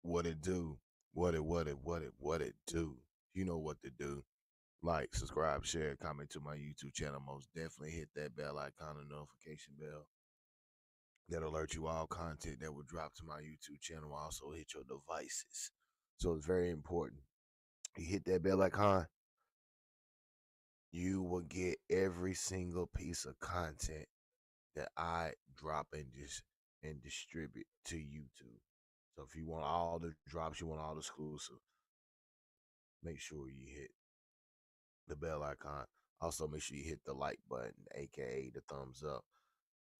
What it do? What it do? You know what to do. Like, subscribe, share, comment to my YouTube channel. Most definitely hit that bell icon and notification bell. That alert you all content that will drop to my YouTube channel. Also hit your devices. So it's very important. You hit that bell icon, you will get every single piece of content that I drop and distribute to YouTube. So if you want all the drops, you want all the exclusive, make sure you hit the bell icon. Also, make sure you hit the like button, aka the thumbs up.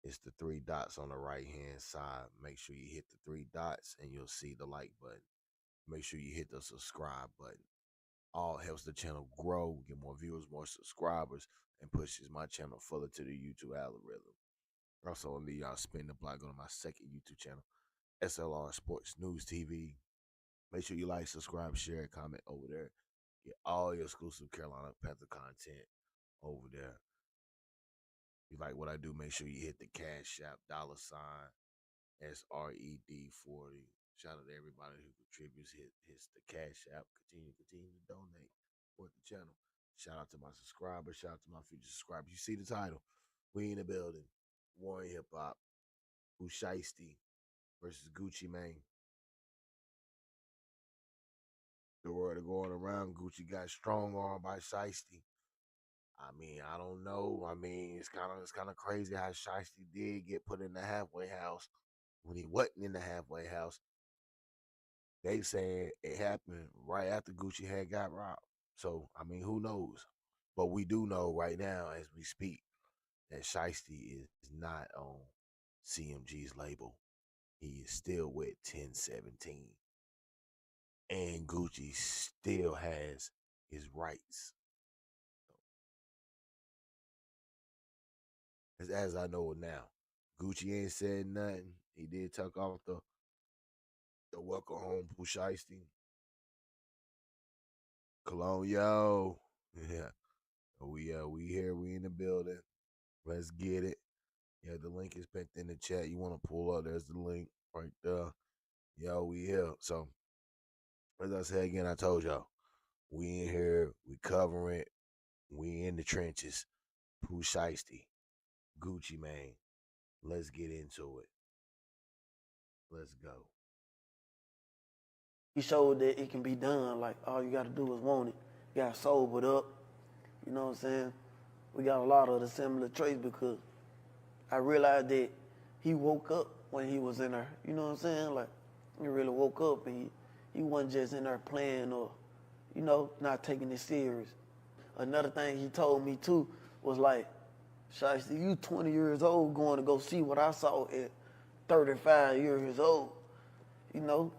It's the three dots on the right hand side. Make sure you hit the three dots and you'll see the like button. Make sure you hit the subscribe button. All helps the channel grow, get more viewers, more subscribers, and pushes my channel further to the YouTube algorithm. Also, I'll leave y'all spin the block. Go to my second YouTube channel, S.L.R Sports News TV. Make sure you like, subscribe, share, comment over there. Get all your exclusive Carolina Panther content over there. If you like what I do, make sure you hit the Cash App $ SRED40. Shout out to everybody who contributes. Hits the Cash App. Continue to donate for the channel. Shout out to my subscribers. Shout out to my future subscribers. You see the title. We in the building. Warren Hip Hop. Pooh Shiesty versus Gucci Mane. The word are going around. Gucci got strong arm by Shiesty. I mean, I don't know. I mean, it's kind of crazy how Shiesty did get put in the halfway house when he wasn't in the halfway house. They said it happened right after Gucci had got robbed. So, I mean, who knows? But we do know right now, as we speak, that Shiesty is not on CMG's label. He is still with 1017. And Gucci still has his rights. As I know it now, Gucci ain't said nothing. He did tuck off the welcome home Pooh Shiesty. Cologne, yo. Yeah. We here, we in the building. Let's get it. Yeah, the link is pinned in the chat. You want to pull up, there's the link right there. Yo, we here. So, as I said again, I told y'all, we in here, we covering it, we in the trenches. Pooh Shiesty, Gucci Mane. Let's get into it. Let's go. He showed that it can be done. Like, all you got to do is want it. You got to sober up. You know what I'm saying? We got a lot of the similar traits because I realized that he woke up when he was in there. You know what I'm saying? Like, he really woke up and he wasn't just in there playing or, you know, not taking it serious. Another thing he told me, too, was like, Shiesty, you 20 years old going to go see what I saw at 35 years old. You know,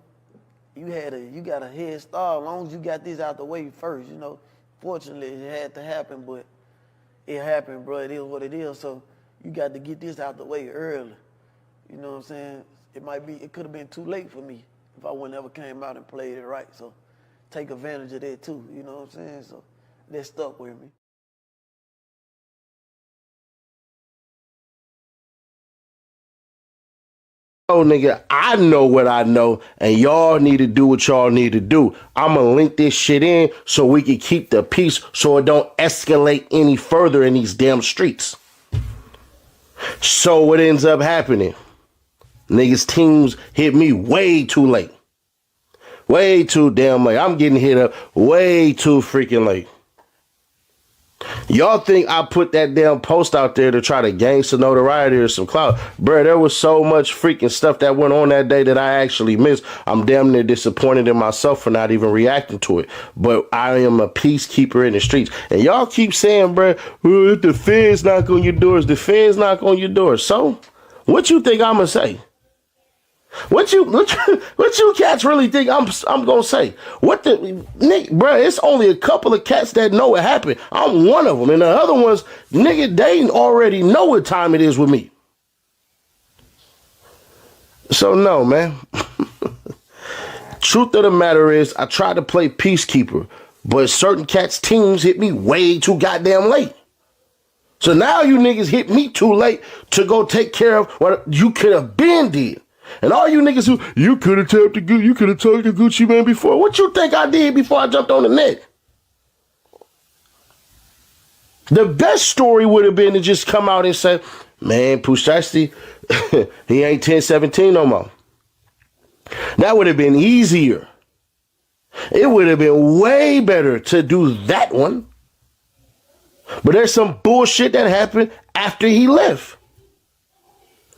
you got a head start as long as you got this out the way first, you know. Fortunately, it had to happen, but it happened, bro. It is what it is, so you got to get this out the way early. You know what I'm saying? It could have been too late for me if I wouldn't ever came out and played it right, so take advantage of that too, you know what I'm saying? So that stuck with me. Oh, nigga, I know what I know, and y'all need to do what y'all need to do. I'm gonna link this shit in so we can keep the peace so it don't escalate any further in these damn streets. So what ends up happening? Niggas teams hit me way too late. Way too damn late. I'm getting hit up way too freaking late. Y'all think I put that damn post out there to try to gain some notoriety or some clout? Bruh, there was so much freaking stuff that went on that day that I actually missed. I'm damn near disappointed in myself for not even reacting to it. But I am a peacekeeper in the streets. And y'all keep saying, bruh, well, if the feds knock on your doors, the feds knock on your doors. So, what you think I'm gonna say? What you cats really think I'm gonna say? What the nigga, bro? It's only a couple of cats that know it happened. I'm one of them, and the other ones, nigga, they already know what time it is with me. So no, man. Truth of the matter is, I tried to play peacekeeper, but certain cats' teams hit me way too goddamn late. So now you niggas hit me too late to go take care of what you could have been did. And all you niggas who, you could have talked to Gucci Man before. What you think I did before I jumped on the net? The best story would have been to just come out and say, man, Pooh Shiesty, he ain't 1017 no more. That would have been easier. It would have been way better to do that one. But there's some bullshit that happened after he left.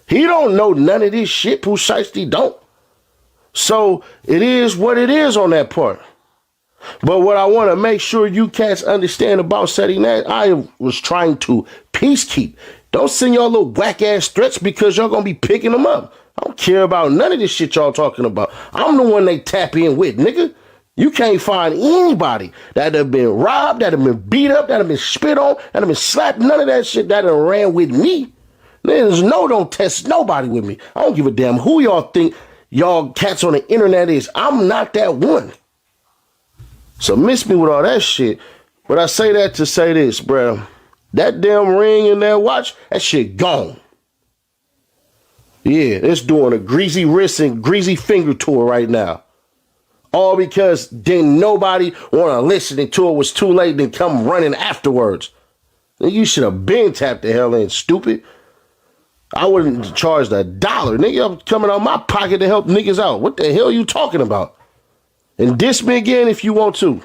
He don't know none of this shit. Pooh Shiesty don't. So it is what it is on that part. But what I want to make sure you cats understand about setting that, I was trying to peacekeep. Don't send y'all little whack ass threats because y'all gonna be picking them up. I don't care about none of this shit y'all talking about. I'm the one they tap in with, nigga. You can't find anybody that have been robbed, that have been beat up, that have been spit on, that have been slapped. None of that shit that have ran with me. There's don't test nobody with me. I don't give a damn who y'all think y'all cats on the internet is. I'm not that one. So miss me with all that shit. But I say that to say this, bro. That damn ring and that watch, that shit gone. Yeah, it's doing a greasy wrist and greasy finger tour right now. All because didn't nobody want to listen until it was too late and come running afterwards. You should have been tapped the hell in, stupid. I wouldn't have charged $1. Nigga, I'm coming out my pocket to help niggas out. What the hell are you talking about? And diss me again if you want to.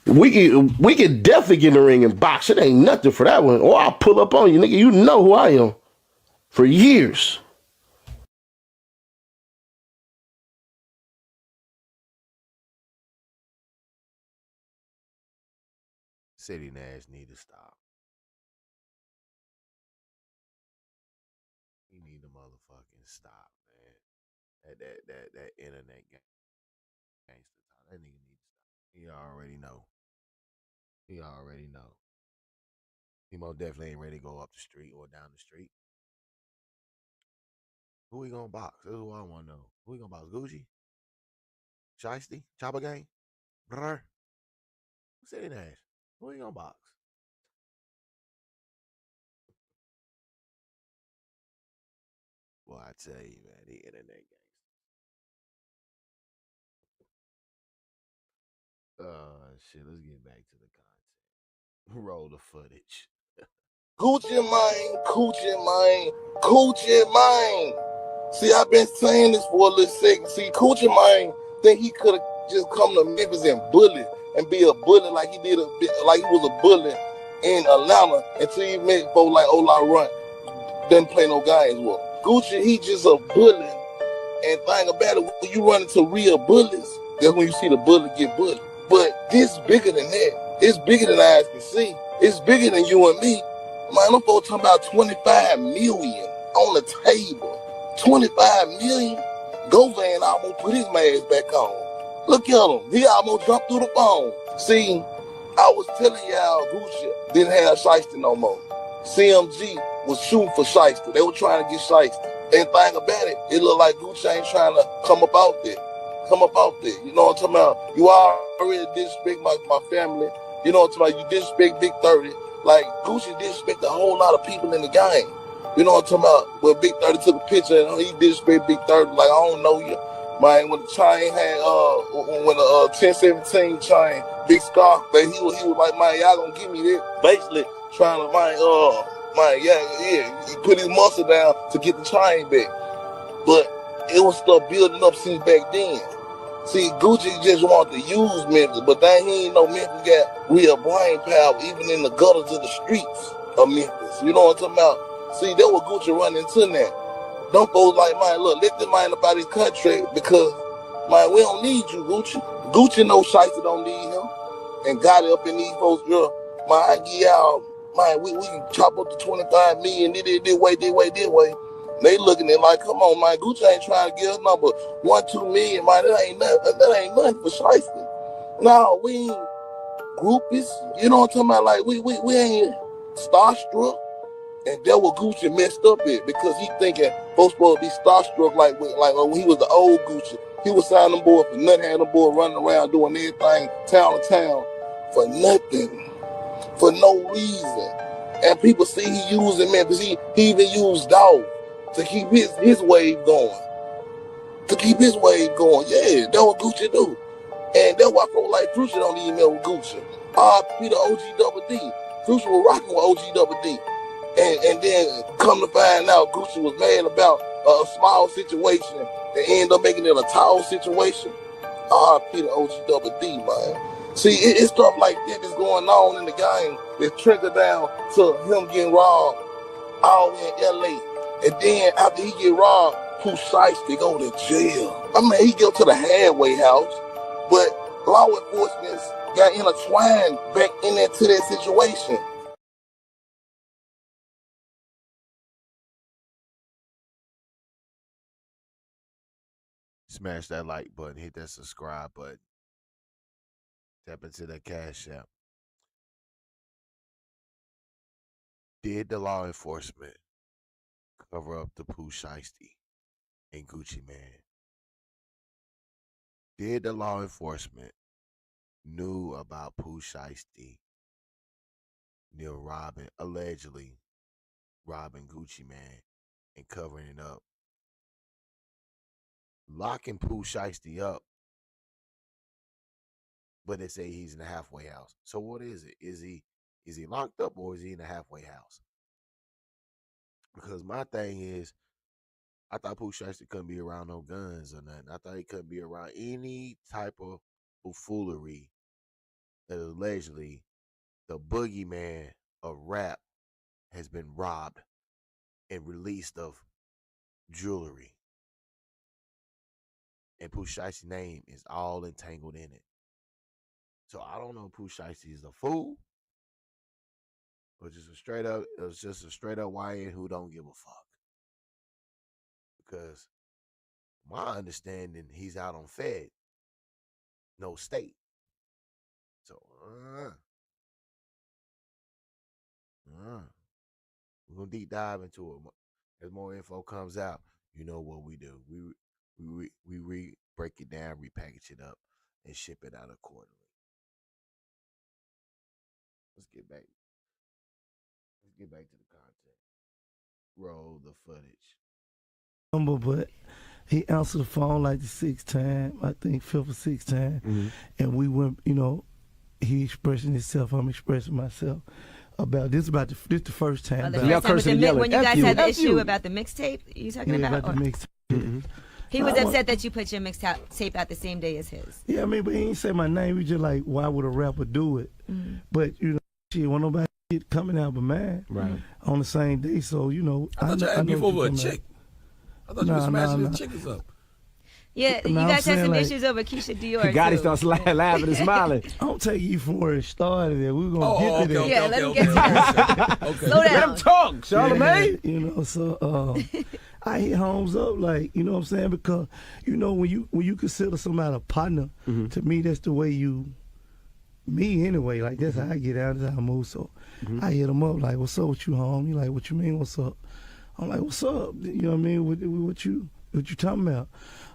We can definitely get in the ring and box. It ain't nothing for that one. Or I'll pull up on you, nigga. You know who I am. For years. City Nash need to stop. He need to motherfucking stop, man. That internet gangster talk. That nigga need to stop. He already know. He already know. He most definitely ain't ready to go up the street or down the street. Who he gonna box? That's who I wanna know. Who he gonna box? Gucci? Shiesty? Chopper Gang? Brr? City Nash. Who he gonna box? Well, I tell you, man, the internet gangster. Shit, let's get back to the content. Roll the footage. Gucci mine, coochie mine, coochie mine. See, I've been saying this for a little second. See, Coochie mine think he could have just come to Memphis and bully and be a bully like he did like he was a bully in Atlanta until he met folks like Ola Run. Doesn't play no games with him. Gucci, he just a bully. And thing about it, when you run into real bullies, that's when you see the bully get bullied. But this bigger than that. It's bigger than eyes can see. It's bigger than you and me. Man, them folks talking about 25 million on the table. 25 million? Govan almost put his mask back on. Look at him. He almost jumped through the phone. See, I was telling y'all Gucci didn't have Shiesty no more. CMG was shooting for Shiesty. They were trying to get Shiesty. And thing about it, it looked like Gucci ain't trying to come up out there. You know what I'm talking about? You already disrespect my family. You know what I'm talking about? You disrespect Big 30. Like, Gucci disrespect a whole lot of people in the game. You know what I'm talking about? But Big 30 took a picture and he disrespect Big 30. Like, I don't know you. Man, when the chain had, when the 1017 chain, Big Scar, but he was like, man, y'all gonna give me this. Basically, trying to, he put his muscle down to get the chain back. But it was stuff building up since back then. See, Gucci just wanted to use Memphis, but then he ain't know Memphis got real brain power, even in the gutters of the streets of Memphis. You know what I'm talking about? See, that was Gucci running into that. Them folks like, man, look, let them mind about his country because, man, we don't need you, Gucci. Gucci know Shiesty don't need him. And got it up in these folks, girl. Man, I give y'all, man, we can chop up to 25 million, this way. They looking at it like, come on, man, Gucci ain't trying to give us number 1-2 million, man. That ain't nothing for Shiesty. No, we ain't groupies. You know what I'm talking about? Like, we ain't starstruck. And that what Gucci messed up at because he thinking folks supposed to be starstruck like when he was the old Gucci. He was signing them boys for nothing, had them boys running around doing everything town to town for nothing, for no reason. And people see he using Memphis. He even used Dog. to keep his wave going. To keep his wave going. Yeah, that's what Gucci do. And that's why folks like Future don't even email with Gucci. R.P. the OG Double D. Future was rocking with OG Double D. And then come to find out Gucci was mad about a small situation that ended up making it a tall situation. R.P. the OG Double D, man. See, it's stuff like that that's going on in the game that trickled down to him getting robbed all in L.A. And then after he get robbed, Pooh Shiesty go to jail. I mean, he go to the halfway house, but law enforcement got intertwined back into that situation. Smash that like button, hit that subscribe button, tap into that cash app. Did the law enforcement cover up the Pooh Shiesty and Gucci Man? Did the law enforcement knew about Pooh Shiesty, allegedly robbing Gucci Man and covering it up, locking Pooh Shiesty up, but they say he's in the halfway house. So what is it? Is he locked up or is he in the halfway house? Because my thing is, I thought Pooh Shiesty couldn't be around no guns or nothing. I thought he couldn't be around any type of foolery that allegedly the boogeyman of rap has been robbed and released of jewelry. And Pooh Shiesty's name is all entangled in it. So I don't know if Pooh Shiesty is a fool or just a straight up YN who don't give a fuck. Because my understanding, he's out on Fed, no state. So we're gonna deep dive into it as more info comes out. You know what we do? We break it down, repackage it up, and ship it out accordingly. Let's get back to the content. Roll the footage. But he answered the phone like the sixth time, I think fifth or sixth time, and we went. He expressing himself, I'm expressing myself. About this the first time. When you guys had the issue about the mixtape, you talking about the mixtape. He was upset that you put your mixtape out the same day as his. Yeah, I mean, but he ain't say my name. We just like, why would a rapper do it? But shit, when nobody coming out but mine, right, on the same day. So I thought you asked me for a chick. I thought you were smashing the chickens up. Yeah, you guys had some issues over Keisha Dior. Gotti starts laughing and smiling. I'm taking you from where it started. We're gonna get to that. Yeah, let him get to that. Okay. Slow down. Let him talk, Charlamagne. Yeah, so I hit Holmes up, like, you know what I'm saying? Because, when you consider somebody a partner, to me, that's the way me anyway, like, that's how I get out, that's how I move. So I hit him up, like, what's up with you, home? He like, what you mean, what's up? I'm like, what's up? You know what I mean? What you talking about?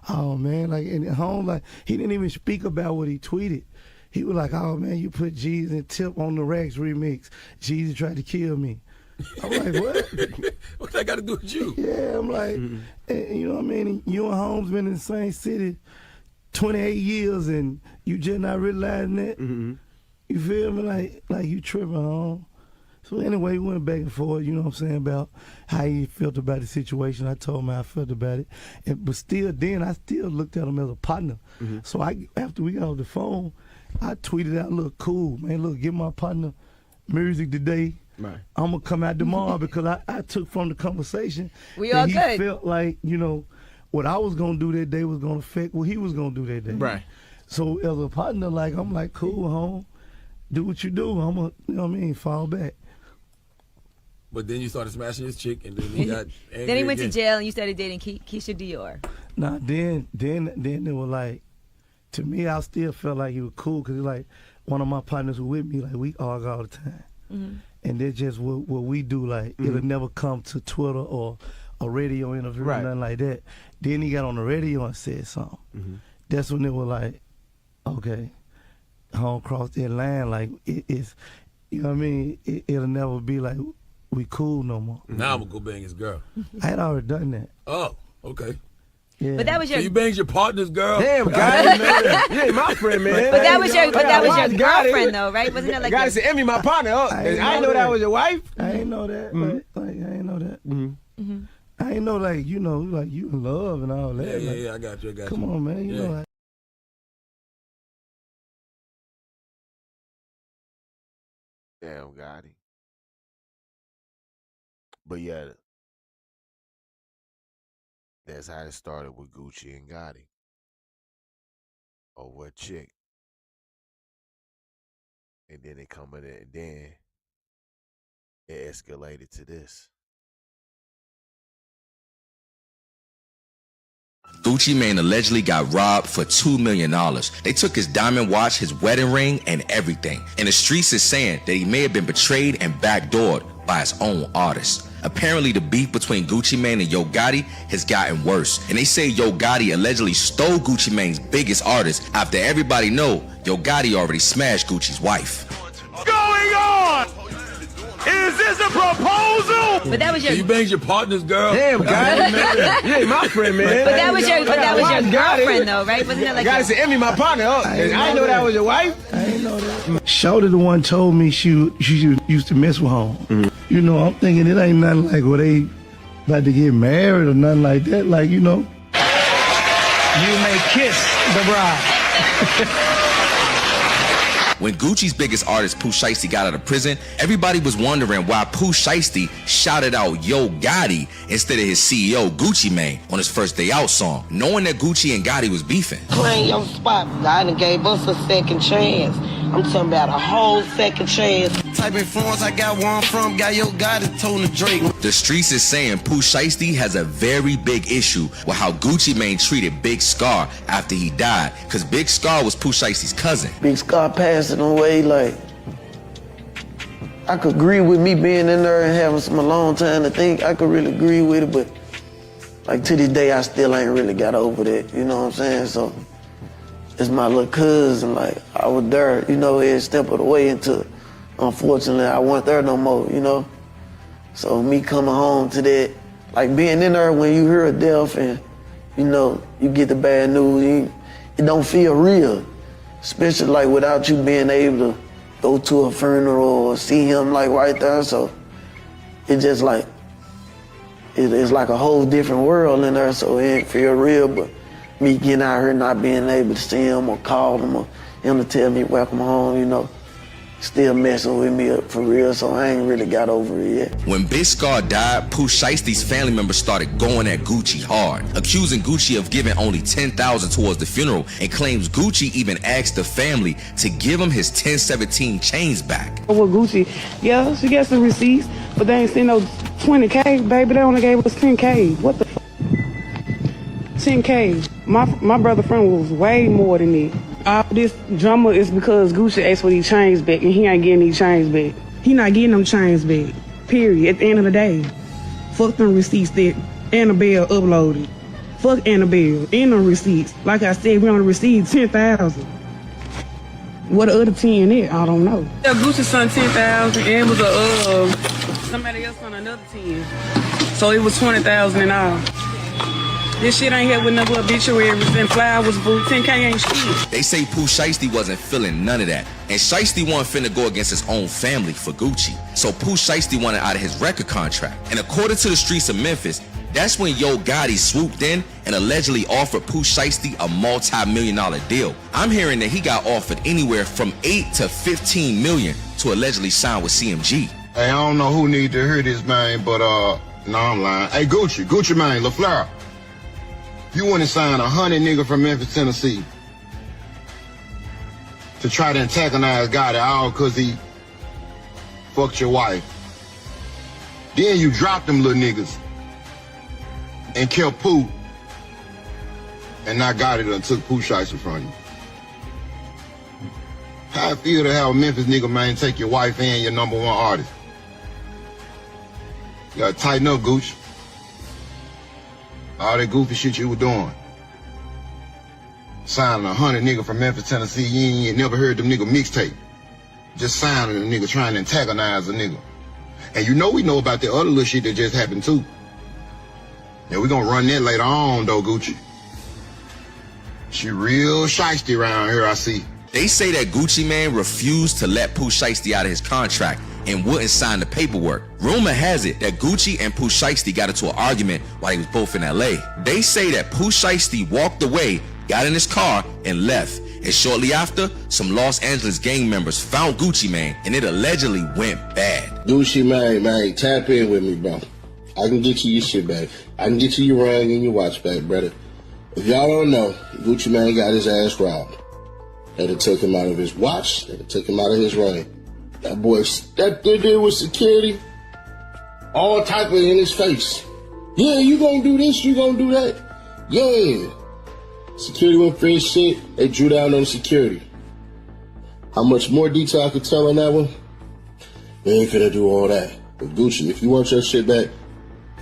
Oh, man, like, and home, like, he didn't even speak about what he tweeted. He was like, oh, man, you put Jeezy and Tip on the Rax remix. Jeezy tried to kill me. I'm like, what? What that got to do with you? Yeah, I'm like, and, you know what I mean? You and Holmes been in the same city 28 years, and you just not realizing that? You feel me? Like you tripping, home. So anyway, we went back and forth, you know what I'm saying, about how he felt about the situation. I told him how I felt about it. But still, then I still looked at him as a partner. So after we got off the phone, I tweeted out, look, cool, man, look, give my partner music today. Right. I'm going to come out tomorrow because I took from the conversation we all he good. Felt like, what I was going to do that day was going to affect what he was going to do that day. Right. So as a partner, like, I'm like, cool, home, do what you do. I'm going to, you know what I mean, fall back. But then you started smashing his chick, and then he got angry. Then he went again. to jail, and you started dating Keisha Dior. Nah, then it was like, to me, I still felt like he was cool because like one of my partners who with me, like we argue all the time. And that's just what we do. Like it'll never come to Twitter or a radio interview or nothing like that. Then he got on the radio and said something. That's when it was like, okay, home crossed that line. Like it's, you know what I mean? It'll never be like we cool no more. Now I'm gonna go bang his girl. I had already done that. Oh, okay. Yeah. But that was your. So you banged your partner's girl? Damn, guy. You ain't my friend, man. But that was your girlfriend though, right? Wasn't that like? Gotta say, Emmy, my partner. Oh, I didn't know that was your wife. I ain't know that. Like, I ain't know that. I ain't know like you in love and all that. Yeah, I got you. Come on, man. You know. Like, Damn, Gotti. But yeah, that's how it started with Gucci and Gotti. Over a chick. And then it come in and then it escalated to this. Gucci Mane allegedly got robbed for $2 million. They took his diamond watch, his wedding ring, and everything. And the streets is saying that he may have been betrayed and backdoored by his own artist. Apparently, the beef between Gucci Mane and Yo Gotti has gotten worse. And they say Yo Gotti allegedly stole Gucci Mane's biggest artist after everybody know Yo Gotti already smashed Gucci's wife. What's going on? Is this a proposal? But that was your. So you banged your partner's girl? Damn, guy. You ain't my friend, man. But that was your girlfriend though, right? Wasn't that like? Gotta say, Emmy, my partner. Oh, I didn't know that was your wife. I ain't know that. Shorty the one told me she used to mess with home. You know, I'm thinking it ain't nothing like where they about to get married or nothing like that. Like, you know. You may kiss the bride. When Gucci's biggest artist, Pooh Shiesty, got out of prison, everybody was wondering why Pooh Shiesty shouted out Yo Gotti instead of his CEO, Gucci Mane, on his First Day Out song, knowing that Gucci and Gotti was beefing. Claim your spot. God done gave us a second chance. I'm talking about a whole second chance. Type influence I got where I'm from, got Yo Gotti told the Drake. The streets is saying Pooh Shiesty has a very big issue with how Gucci Mane treated Big Scar after he died, because Big Scar was Pooh Shiesty's cousin. Big Scar passing away, like, I could agree with me being in there and having some alone time to think. I could really agree with it, but like to this day, I still ain't really got over that, you know what I'm saying? So it's my little cousin, like, I was there, you know, every step of the way until, unfortunately, I wasn't there no more, you know? So me coming home to that, like being in there when you hear a death and, you know, you get the bad news, it don't feel real. Especially like without you being able to go to a funeral or see him like right there. So it just like, it's like a whole different world in there, so it ain't feel real. But me getting out here not being able to see him or call him or him to tell me welcome home, you know, still messing with me for real, so I ain't really got over it yet. When Big Scar died, Pooh Shiesty's family members started going at Gucci hard, accusing Gucci of giving only $10,000 towards the funeral, and claims Gucci even asked the family to give him his 1017 chains back. With Gucci, yeah, she got some receipts, but they ain't seen no 20K, baby. They only gave us 10K. What the f? 10K. My brother friend was way more than it. All this drama is because Gucci asked for these chains back, and he ain't getting these chains back. He not getting them chains back, period, at the end of the day. Fuck them receipts that Annabelle uploaded. Fuck Annabelle, and them receipts. Like I said, we only received 10,000. What the other 10 is, I don't know. Yeah, Gucci sent 10,000, and it was somebody else on another 10. So it was 20,000 in all. This shit ain't here with no obituaries and flowers, boo. 10K ain't shit. They say Pooh Shiesty wasn't feeling none of that, and Shiesty wasn't finna go against his own family for Gucci. So Pooh Shiesty wanted out of his record contract. And according to the streets of Memphis, that's when Yo Gotti swooped in and allegedly offered Pooh Shiesty a multi-million-dollar deal. I'm hearing that he got offered anywhere from 8 to 15 million to allegedly sign with CMG. Hey, I don't know who need to hear this, man, but no, I'm lying. Hey, Gucci Mane, S.L.R. You want to sign 100 nigga from Memphis, Tennessee to try to antagonize Gotti all because he fucked your wife. Then you dropped them little niggas and killed Pooh, and now Gotti done took Pooh Shiesty from you. How I feel to have a Memphis nigga, man, take your wife and your #1 artist? You gotta tighten up, Gucci. All that goofy shit you were doing. Signing 100 nigga from Memphis, Tennessee, you ain't never heard them nigga mixtape. Just signing a nigga trying to antagonize a nigga. And you know we know about the other little shit that just happened too. Yeah, we gonna run that later on though, Gucci. She real shiesty around here, I see. They say that Gucci Mane refused to let Pooh Shiesty out of his contract and wouldn't sign the paperwork. Rumor has it that Gucci and Pooh Shiesty got into an argument while they was both in LA. They say that Pooh Shiesty walked away, got in his car, and left. And shortly after, some Los Angeles gang members found Gucci Mane, and it allegedly went bad. Gucci Mane, man, tap in with me, bro. I can get you your shit back. I can get you your ring and your watch back, brother. If y'all don't know, Gucci Mane got his ass robbed. They took him out of his watch. They took him out of his ring. That boy, that dude with security, all type of in his face. Yeah, you gonna do this, you gonna do that. Yeah. Security went for his shit. They drew down on security. How much more detail I could tell on that one? We ain't finna do all that. But Gucci, if you want your shit back,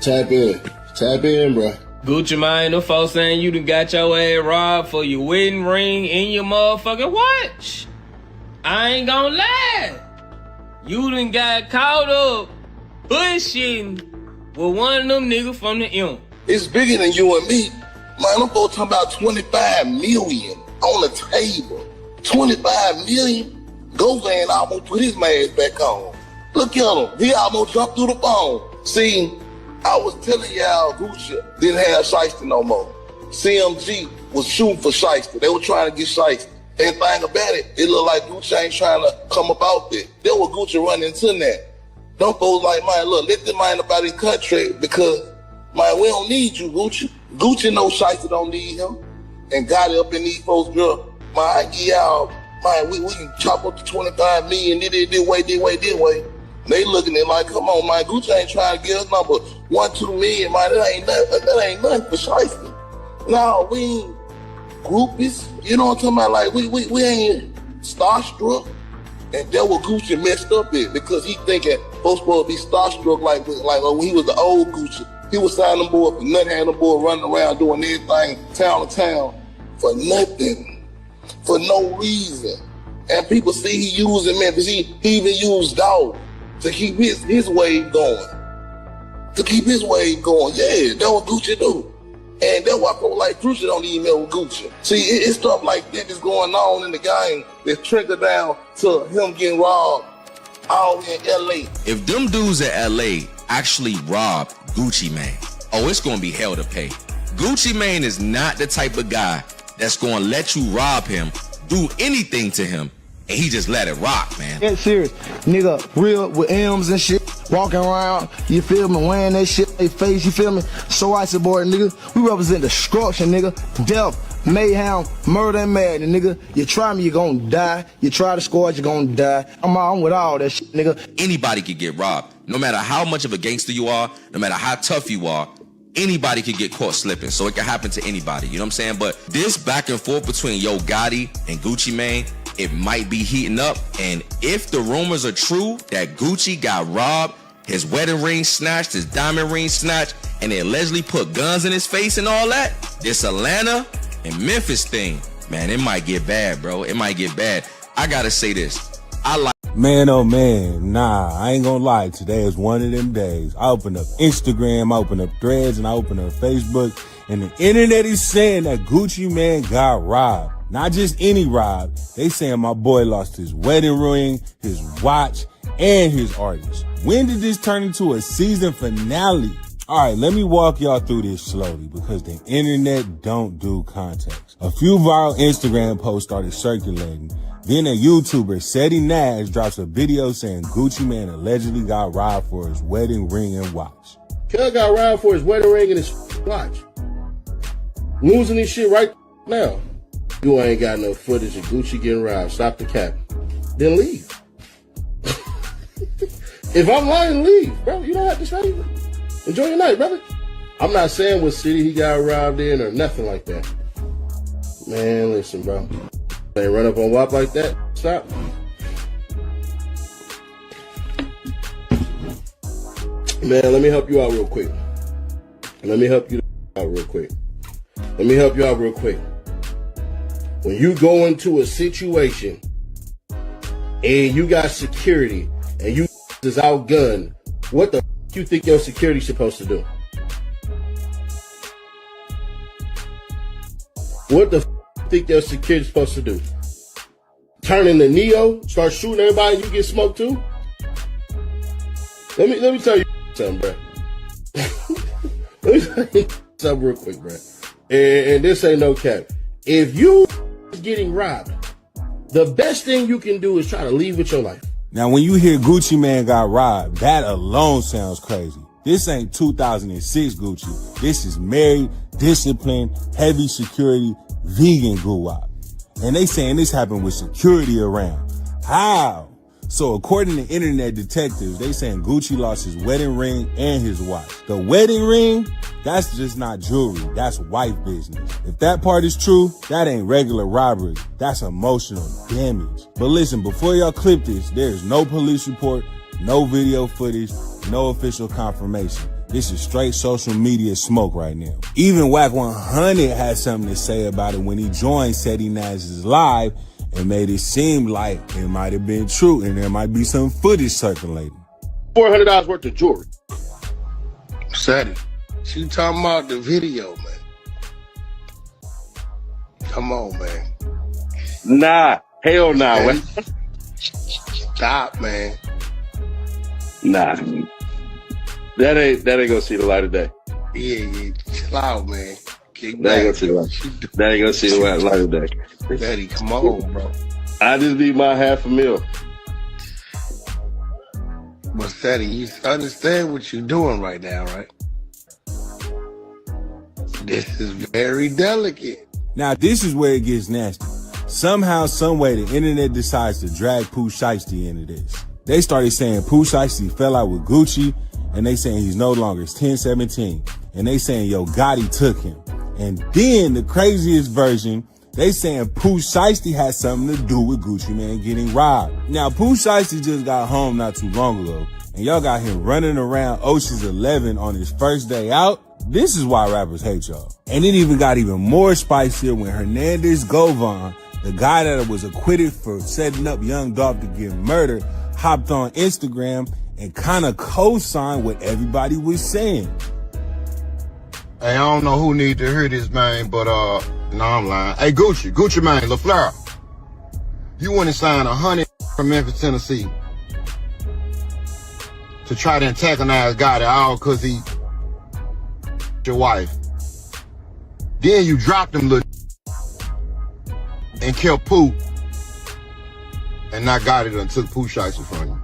tap in. Tap in, bro. Gucci Mane, the folks saying you done got your ass robbed for your wedding ring and your motherfucking watch. I ain't gonna lie. You done got caught up bullshitting with one of them niggas from the M. It's bigger than you and me. Man, I'm talking about 25 million on the table. 25 million? Gozan almost put his mask back on. Look at him. He almost jumped through the phone. See, I was telling y'all Gucci didn't have Shiesty no more. CMG was shooting for Shiesty. They were trying to get Shiesty. And thing about it, it looked like Gucci ain't trying to come up out there. They were Gucci running into that. Them folks like, man, look, let them mind about his country because, man, we don't need you, Gucci. Gucci knows Shiesty don't need him. And got it up in these folks, girl. Man, I give y'all, man, we can chop up to 25 million, this way. They looking at it like, come on, man, Gucci ain't trying to get us number 1-2 million, man. That ain't nothing for Shiesty. No, we ain't groupies. You know what I'm talking about? Like, we ain't starstruck. And that what Gucci messed up in because he thinking folks supposed to be starstruck like when he was the old Gucci. He was signing them boy for nothing, having them boy running around doing everything town to town for nothing, for no reason. And people see he using Memphis. He even used dog to keep his wave going. To keep his wave going. Yeah, that's what Gucci do. And that's why people like Gucci don't email with Gucci. See, it's stuff like that that's going on in the game that trigger down to him getting robbed out in LA. If them dudes at LA actually robbed Gucci Mane, oh, it's gonna be hell to pay. Gucci Mane is not the type of guy that's gonna let you rob him, do anything to him, and he just let it rock, man. Get serious. Nigga, real with M's and shit. Walking around, you feel me, wearing that shit in their face, you feel me? So I support, nigga. We represent destruction, nigga. Death, mayhem, murder, and madness, nigga. You try me, you're gonna die. You try to score, you're gonna die. I'm with all that shit, nigga. Anybody could get robbed. No matter how much of a gangster you are, no matter how tough you are, anybody could get caught slipping. So it can happen to anybody, you know what I'm saying? But this back and forth between Yo Gotti and Gucci Mane, it might be heating up. And if the rumors are true that Gucci got robbed, his wedding ring snatched, his diamond ring snatched, and they allegedly put guns in his face and all that, this Atlanta and Memphis thing, man, it might get bad, bro. It might get bad. I gotta say this. Man, oh man, nah, I ain't gonna lie. Today is one of them days. I opened up Instagram, I opened up Threads, and I opened up Facebook, and the internet is saying that Gucci Mane got robbed. Not just any rob. They saying my boy lost his wedding ring, his watch, and his artist. When did this turn into a season finale? All right, let me walk y'all through this slowly because the internet don't do context. A few viral Instagram posts started circulating. Then a YouTuber, Seti Nash, drops a video saying Gucci Mane allegedly got robbed for his wedding ring and watch. Kel got robbed for his wedding ring and his watch. Losing his shit right now. You ain't got no footage of Gucci getting robbed. Stop the cap. Then leave. If I'm lying, leave, bro. You don't have to say it. Enjoy your night, brother. I'm not saying what city he got robbed in or nothing like that. Man, listen, bro. Ain't run up on WAP like that. Stop. Man, let me help you out real quick. Let me help you out real quick. When you go into a situation and you got security and you is outgunned, What the you think your security supposed to do? What the you think your security supposed to do? Turn into Neo, start shooting everybody, you get smoked too? Let me tell you something, bro. Let me tell you something real quick, bro. And this ain't no cap. If you getting robbed, the best thing you can do is try to leave with your life. Now, when you hear Gucci Man got robbed, that alone sounds crazy. This ain't 2006 Gucci. This is married, disciplined, heavy security, vegan guwap. And they saying this happened with security around. How? So according to internet detectives, they saying Gucci lost his wedding ring and his watch. The wedding ring, that's just not jewelry. That's wife business. If that part is true, that ain't regular robbery. That's emotional damage. But listen, before y'all clip this, there is no police report, no video footage, no official confirmation. This is straight social media smoke right now. Even Wack 100 had something to say about it when he joined Seti Naz's live and made it seem like it might have been true and there might be some footage circulating. $400 worth of jewelry. Seti, she talking about the video, man. Come on, man. Nah, hell nah. Man. Stop, man. Nah. That ain't gonna see the light of day. Yeah, chill out, man. That ain't gonna see the light of day. Daddy, come on, bro. I just need my $500,000. But Seti, you understand what you're doing right now, right? This is very delicate. Now, this is where it gets nasty. Somehow, some way, the internet decides to drag Pooh Shiesty into this. They started saying Pooh Shiesty fell out with Gucci, and they saying he's no longer 1017. And they saying Yo Gotti took him. And then the craziest version, they saying Pooh Shiesty had something to do with Gucci Man getting robbed. Now, Pooh Shiesty just got home not too long ago, and y'all got him running around Ocean's 11 on his first day out. This is why rappers hate y'all. And it even got even more spicier when Hernandez Govan, the guy that was acquitted for setting up Young Dolph to get murdered, hopped on Instagram and kind of co-signed what everybody was saying. Hey, I don't know who need to hear this, man, but, no, I'm lying. Hey, Gucci man, S.L.R, you went and signed 100 from Memphis, Tennessee to try to antagonize Gotti all because he your wife. Then you dropped him little and killed Pooh and not Gotti done took Pooh Shiesty from you.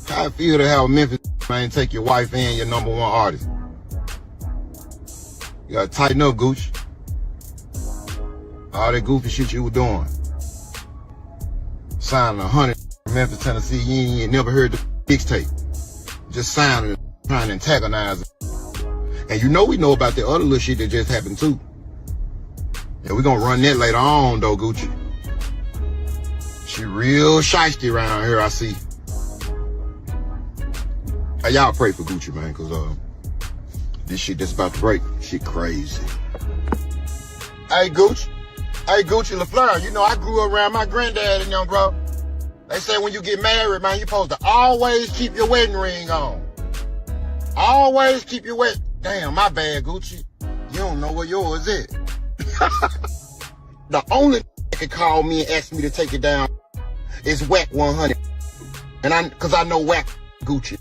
How I feel to have a Memphis man take your wife and your #1 artist? You gotta tighten up, Gucci. All that goofy shit you were doing. Signing 100 from Memphis, Tennessee, you ain't never heard the mixtape. Just signing it, trying to antagonize it. And you know we know about the other little shit that just happened too. Yeah, we gonna run that later on though, Gucci. She real shiesty around here, I see. Hey, y'all pray for Gucci, man, cause this shit that's about to break, shit crazy. Hey, Gucci, S.L.R, you know I grew up around my granddad and young bro. They say when you get married, man, you're supposed to always keep your wedding ring on. Always keep your wedding. Damn, my bad, Gucci. You don't know where yours is. The only that can call me and ask me to take it down is Wack 100. And cause I know Wack Gucci.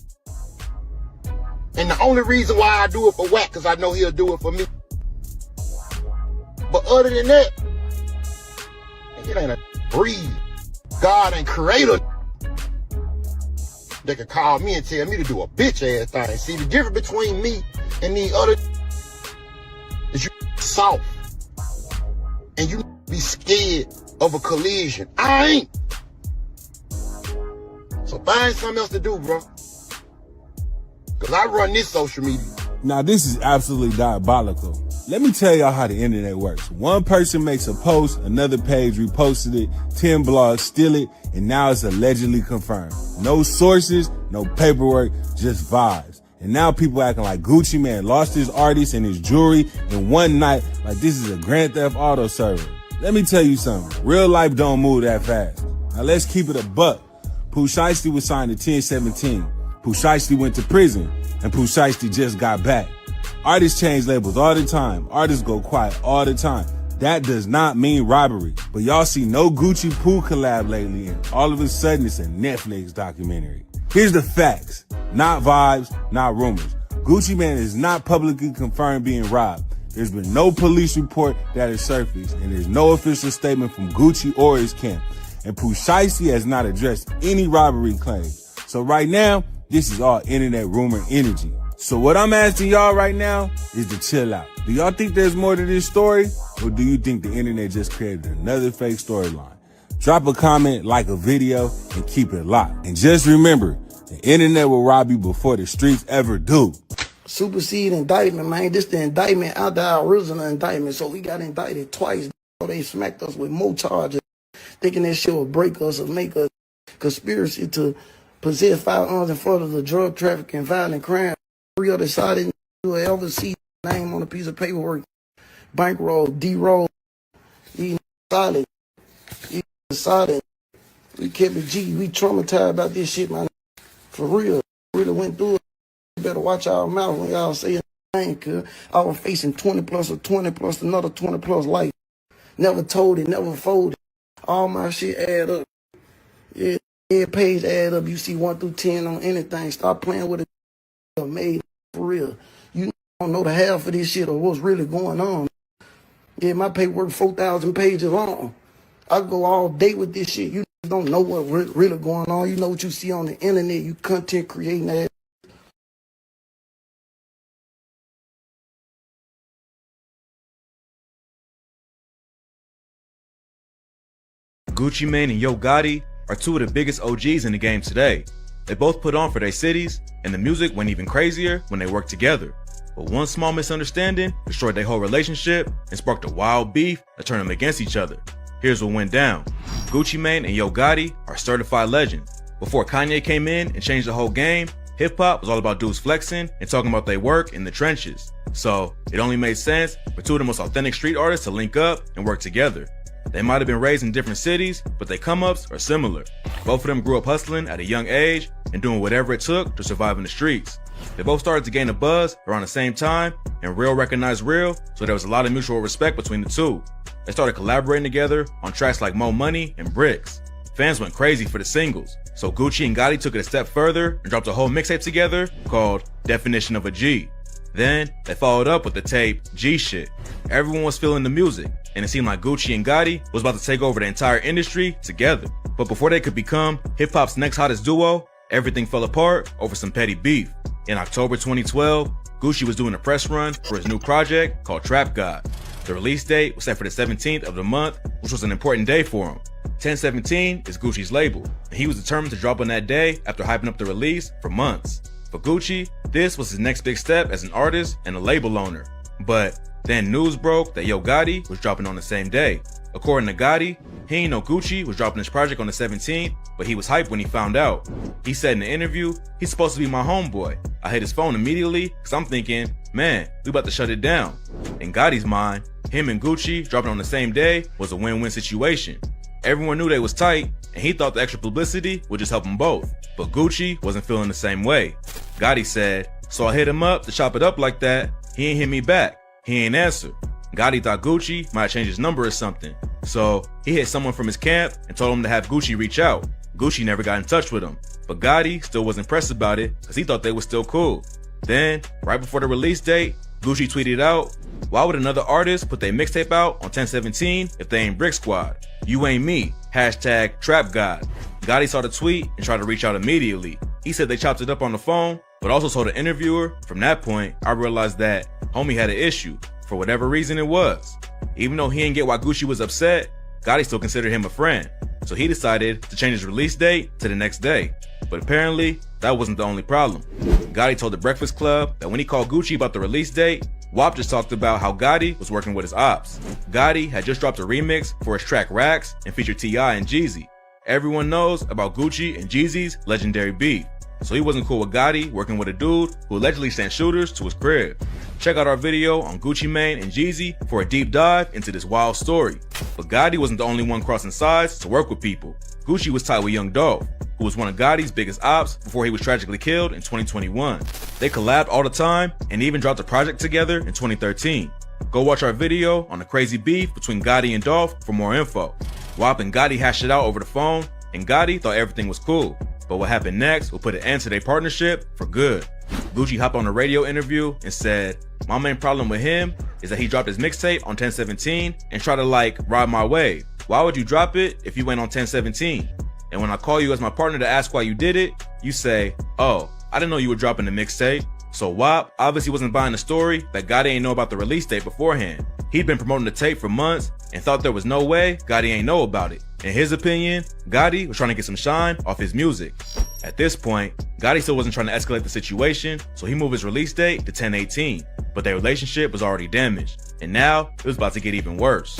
And the only reason why I do it for Wack, cause I know he'll do it for me. But other than that, it ain't a breed. God and creator that can call me and tell me to do a bitch ass thing. See, the difference between me and the other is you soft. And you be scared of a collision. I ain't. So find something else to do, bro. Cause I run this social media. Now, this is absolutely diabolical. Let me tell y'all how the internet works. One person makes a post, another page reposted it, 10 blogs steal it, and now it's allegedly confirmed. No sources, no paperwork, just vibes. And now people acting like Gucci Man lost his artist and his jewelry in one night like this is a Grand Theft Auto server. Let me tell you something. Real life don't move that fast. Now let's keep it a buck. Pooh Shiesty was signed in 1017. Pooh Shiesty went to prison, and Pooh Shiesty just got back. Artists change labels all the time. Artists go quiet all the time. That does not mean robbery. But y'all see no Gucci Pooh collab lately, and all of a sudden it's a Netflix documentary. Here's the facts, not vibes, not rumors. Gucci Mane is not publicly confirmed being robbed. There's been no police report that has surfaced, and there's no official statement from Gucci or his camp. And Pooh Shiesty has not addressed any robbery claims. So right now, this is all internet rumor energy. So what I'm asking y'all right now is to chill out. Do y'all think there's more to this story? Or do you think the internet just created another fake storyline? Drop a comment, like a video, and keep it locked. And just remember, the internet will rob you before the streets ever do. Supersede indictment, man. This the indictment out the original indictment. So we got indicted twice. They smacked us with more charges, thinking that shit will break us or make us conspiracy to possess firearms in front of the drug trafficking, violent crime. Real decided to ever see name on a piece of paperwork, bankroll, D-roll. He solid. He solid. We kept it G. We traumatized about this shit, man. For real. Really went through it. You better watch our mouth when y'all say anything, cuz I was facing 20 plus or 20 plus another 20 plus life. Never told it, never folded. All my shit add up. Yeah, every page add up. You see 1 through 10 on anything. Stop playing with it. Made for real. You don't know the half of this shit or what's really going on. Yeah, my paperwork 4,000 pages long. I go all day with this shit. You don't know what really going on. You know what you see on the internet. You content creating that. Gucci Mane and Yo Gotti are two of the biggest OGs in the game today. They both put on for their cities, and the music went even crazier when they worked together. But one small misunderstanding destroyed their whole relationship and sparked a wild beef that turned them against each other. Here's what went down. Gucci Mane and Yo Gotti are certified legends. Before Kanye came in and changed the whole game, hip-hop was all about dudes flexing and talking about their work in the trenches. So it only made sense for two of the most authentic street artists to link up and work together. They might have been raised in different cities, but their come-ups are similar. Both of them grew up hustling at a young age and doing whatever it took to survive in the streets. They both started to gain a buzz around the same time, and real recognized real, so there was a lot of mutual respect between the two. They started collaborating together on tracks like Mo Money and Bricks. Fans went crazy for the singles, so Gucci and Gotti took it a step further and dropped a whole mixtape together called Definition of a G. Then they followed up with the tape G Shit. Everyone was feeling the music, and it seemed like Gucci and Gotti was about to take over the entire industry together. But before they could become hip-hop's next hottest duo, everything fell apart over some petty beef. In October 2012, Gucci was doing a press run for his new project called Trap God. The release date was set for the 17th of the month, which was an important day for him. 1017 is Gucci's label, and he was determined to drop on that day after hyping up the release for months. For Gucci, this was his next big step as an artist and a label owner. But then news broke that Yo Gotti was dropping on the same day. According to Gotti, he ain't know Gucci was dropping his project on the 17th, but he was hyped when he found out. He said in the interview, he's supposed to be my homeboy. I hit his phone immediately because I'm thinking, man, we about to shut it down. In Gotti's mind, him and Gucci dropping on the same day was a win-win situation. Everyone knew they was tight, and he thought the extra publicity would just help them both. But Gucci wasn't feeling the same way. Gotti said, so I hit him up to chop it up like that. He ain't hit me back. He ain't answer. Gotti thought Gucci might change his number or something. So he hit someone from his camp and told him to have Gucci reach out. Gucci never got in touch with him. But Gotti still wasn't pressed about it because he thought they were still cool. Then, right before the release date, Gucci tweeted out, why would another artist put their mixtape out on 1017 if they ain't Brick Squad? You ain't me. Hashtag Trap God. Gotti saw the tweet and tried to reach out immediately. He said they chopped it up on the phone, but also told the interviewer, from that point, I realized that homie had an issue, for whatever reason it was. Even though he didn't get why Gucci was upset, Gotti still considered him a friend. So he decided to change his release date to the next day. But apparently, that wasn't the only problem. Gotti told the Breakfast Club that when he called Gucci about the release date, WAP just talked about how Gotti was working with his ops. Gotti had just dropped a remix for his track Racks and featured T.I. and Jeezy. Everyone knows about Gucci and Jeezy's legendary beef. So he wasn't cool with Gotti working with a dude who allegedly sent shooters to his crib. Check out our video on Gucci Mane and Jeezy for a deep dive into this wild story. But Gotti wasn't the only one crossing sides to work with people. Gucci was tied with Young Dolph. who was one of Gotti's biggest ops before he was tragically killed in 2021. They collabed all the time and even dropped a project together in 2013. Go watch our video on the crazy beef between Gotti and Dolph for more info. WAP and Gotti hashed it out over the phone, and Gotti thought everything was cool. But what happened next will put an end to their partnership for good. Gucci hopped on a radio interview and said, "My main problem with him is that he dropped his mixtape on 10/17 and tried to ride my wave. Why would you drop it if you went on 10/17? And when I call you as my partner to ask why you did it, you say, oh, I didn't know you were dropping the mixtape." So WAP obviously wasn't buying the story that Gotti ain't know about the release date beforehand. He'd been promoting the tape for months and thought there was no way Gotti ain't know about it. In his opinion, Gotti was trying to get some shine off his music. At this point, Gotti still wasn't trying to escalate the situation, so he moved his release date to 10/18, but their relationship was already damaged, and now it was about to get even worse.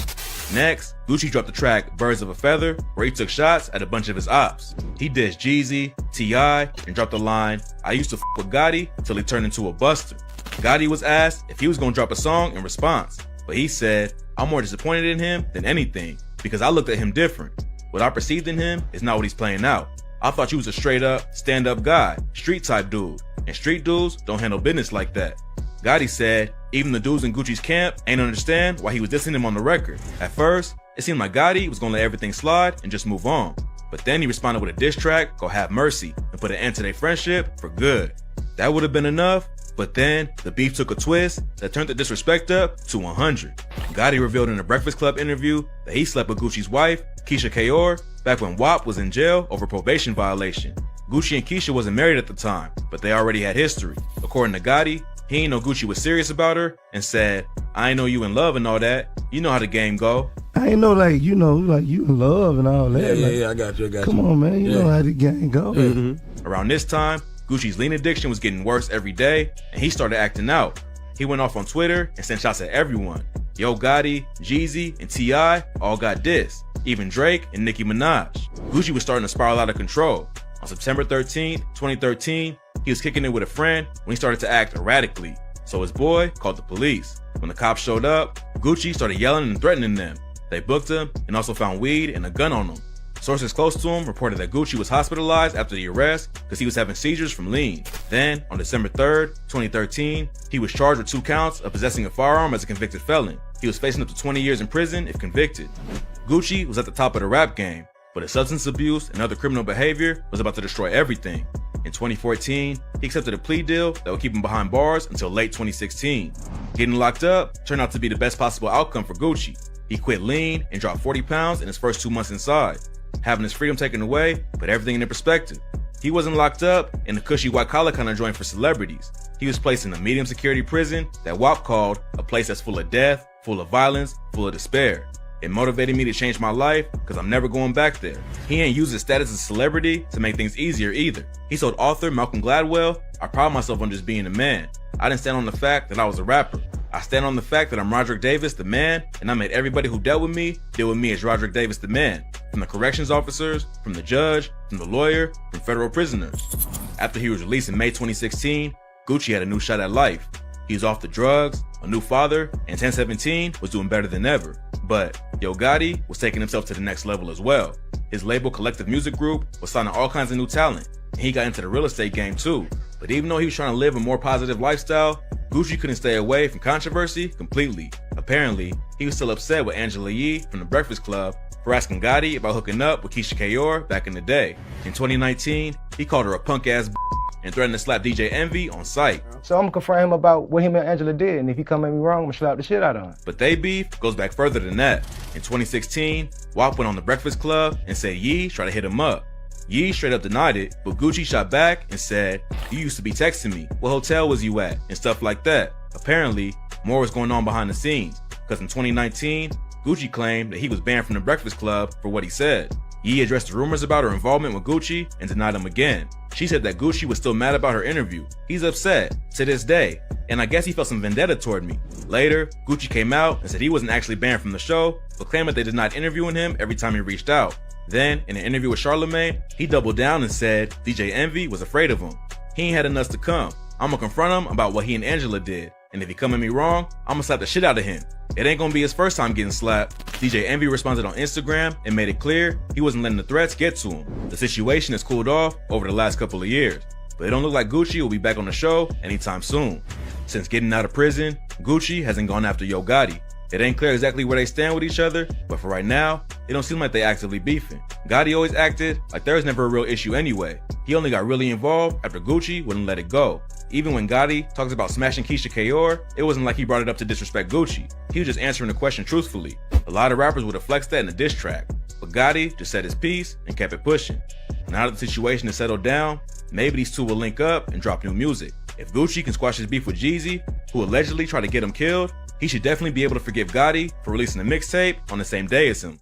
Next, Gucci dropped the track Birds of a Feather, where he took shots at a bunch of his ops. He dissed Jeezy, T.I., and dropped the line, "I used to f with Gotti till he turned into a buster." Gotti was asked if he was gonna drop a song in response, but he said, "I'm more disappointed in him than anything, because I looked at him different. What I perceived in him is not what he's playing out. I thought you was a straight up, stand up guy, street type dude, and street dudes don't handle business like that." Gotti said, even the dudes in Gucci's camp ain't understand why he was dissing him on the record. At first, it seemed like Gotti was gonna let everything slide and just move on. But then he responded with a diss track called Have Mercy and put an end to their friendship for good. That would have been enough, but then the beef took a twist that turned the disrespect up to 100. Gotti revealed in a Breakfast Club interview that he slept with Gucci's wife, Keisha Kayor, back when WAP was in jail over probation violation. Gucci and Keisha wasn't married at the time, but they already had history. According to Gotti, he ain't know Gucci was serious about her and said, "I ain't know you in love and all that. You know how the game go." I ain't know you in love and all that. Yeah, I got you. Come on, man. You know how the game go. Mm-hmm. Around this time, Gucci's lean addiction was getting worse every day, and he started acting out. He went off on Twitter and sent shots at everyone. Yo Gotti, Jeezy, and T.I. all got dissed. Even Drake and Nicki Minaj. Gucci was starting to spiral out of control. On September 13, 2013, he was kicking it with a friend when he started to act erratically. So his boy called the police. When the cops showed up, Gucci started yelling and threatening them. They booked him and also found weed and a gun on him. Sources close to him reported that Gucci was hospitalized after the arrest because he was having seizures from lean. Then, on December 3rd, 2013, he was charged with 2 counts of possessing a firearm as a convicted felon. He was facing up to 20 years in prison if convicted. Gucci was at the top of the rap game, but his substance abuse and other criminal behavior was about to destroy everything. In 2014, he accepted a plea deal that would keep him behind bars until late 2016. Getting locked up turned out to be the best possible outcome for Gucci. He quit lean and dropped 40 pounds in his first 2 months inside. Having his freedom taken away put everything into perspective. He wasn't locked up in a cushy white-collar kind of joint for celebrities. He was placed in a medium security prison that WAP called a place that's full of death, full of violence, full of despair. It motivated me to change my life because I'm never going back there. He ain't used his status as a celebrity to make things easier either. He told author Malcolm Gladwell, "I pride myself on just being a man. I didn't stand on the fact that I was a rapper. I stand on the fact that I'm Roderick Davis, the man, and I made everybody who dealt with me deal with me as Roderick Davis, the man. From the corrections officers, from the judge, from the lawyer, from federal prisoners." After he was released in May 2016, Gucci had a new shot at life. He was off the drugs, a new father, and 10/17 was doing better than ever. But Yo Gotti was taking himself to the next level as well. His label Collective Music Group was signing all kinds of new talent, and he got into the real estate game too. But even though he was trying to live a more positive lifestyle, Gucci couldn't stay away from controversy completely. Apparently, he was still upset with Angela Yee from the Breakfast Club for asking Gotti about hooking up with Keisha Kayor back in the day. In 2019, he called her a punk ass and threatened to slap DJ Envy on sight. So I'm gonna confront him about what him and Angela did, and if he come at me wrong, I'm gonna slap the shit out of him. But they beef goes back further than that. In 2016, WAP went on the Breakfast Club and said Yee tried to hit him up. Yee straight up denied it, but Gucci shot back and said, "You used to be texting me. What hotel was you at?" and stuff like that. Apparently, more was going on behind the scenes, because in 2019, Gucci claimed that he was banned from the Breakfast Club for what he said. Yee addressed the rumors about her involvement with Gucci and denied them again. She said that Gucci was still mad about her interview. He's upset to this day, and I guess he felt some vendetta toward me. Later, Gucci came out and said he wasn't actually banned from the show, but claimed that they did not interviewing him every time he reached out. Then, in an interview with Charlamagne, he doubled down and said DJ Envy was afraid of him. He ain't had enough to come. I'm gonna confront him about what he and Angela did, and if he come at me wrong, I'm gonna slap the shit out of him. It ain't gonna be his first time getting slapped. DJ Envy responded on Instagram and made it clear he wasn't letting the threats get to him. The situation has cooled off over the last couple of years, but it don't look like Gucci will be back on the show anytime soon. Since getting out of prison, Gucci hasn't gone after Yo Gotti. It ain't clear exactly where they stand with each other, but for right now, it don't seem like they actively beefing. Gotti always acted like there was never a real issue anyway. He only got really involved after Gucci wouldn't let it go. Even when Gotti talks about smashing Keisha Kayor, it wasn't like he brought it up to disrespect Gucci. He was just answering the question truthfully. A lot of rappers would have flexed that in a diss track, but Gotti just said his piece and kept it pushing. Now that the situation has settled down, maybe these two will link up and drop new music. If Gucci can squash his beef with Jeezy, who allegedly tried to get him killed, he should definitely be able to forgive Gotti for releasing a mixtape on the same day as him.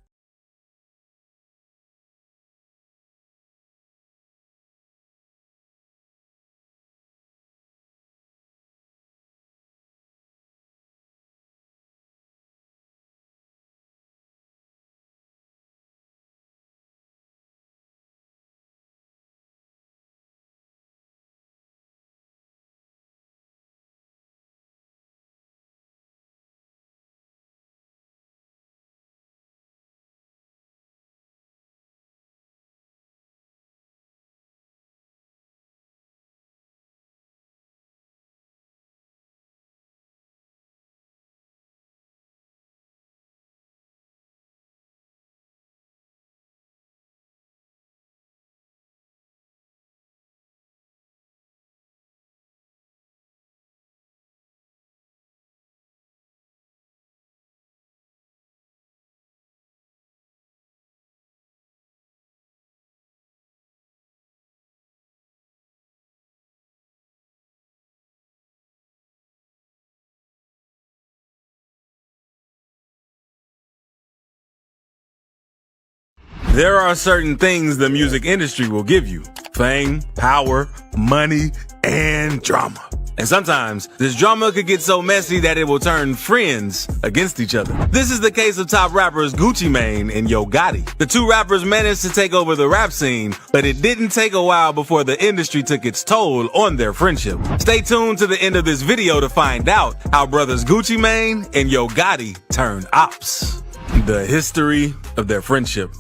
There are certain things the music industry will give you: fame, power, money, and drama. And sometimes this drama could get so messy that it will turn friends against each other. This is the case of top rappers Gucci Mane and Yo Gotti. The two rappers managed to take over the rap scene, but it didn't take a while before the industry took its toll on their friendship. Stay tuned to the end of this video to find out how brothers Gucci Mane and Yo Gotti turned ops. The history of their friendship.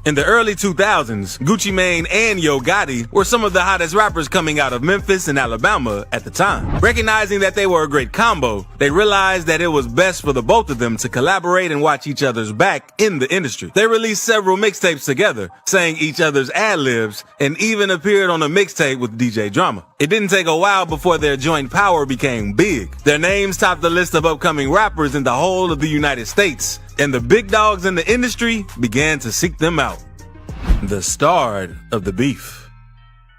In the early 2000s, Gucci Mane and Yo Gotti were some of the hottest rappers coming out of Memphis and Alabama at the time. Recognizing that they were a great combo, they realized that it was best for the both of them to collaborate and watch each other's back in the industry. They released several mixtapes together, sang each other's ad-libs, and even appeared on a mixtape with DJ Drama. It didn't take a while before their joint power became big. Their names topped the list of upcoming rappers in the whole of the United States, and the big dogs in the industry began to seek them out. The start of the beef.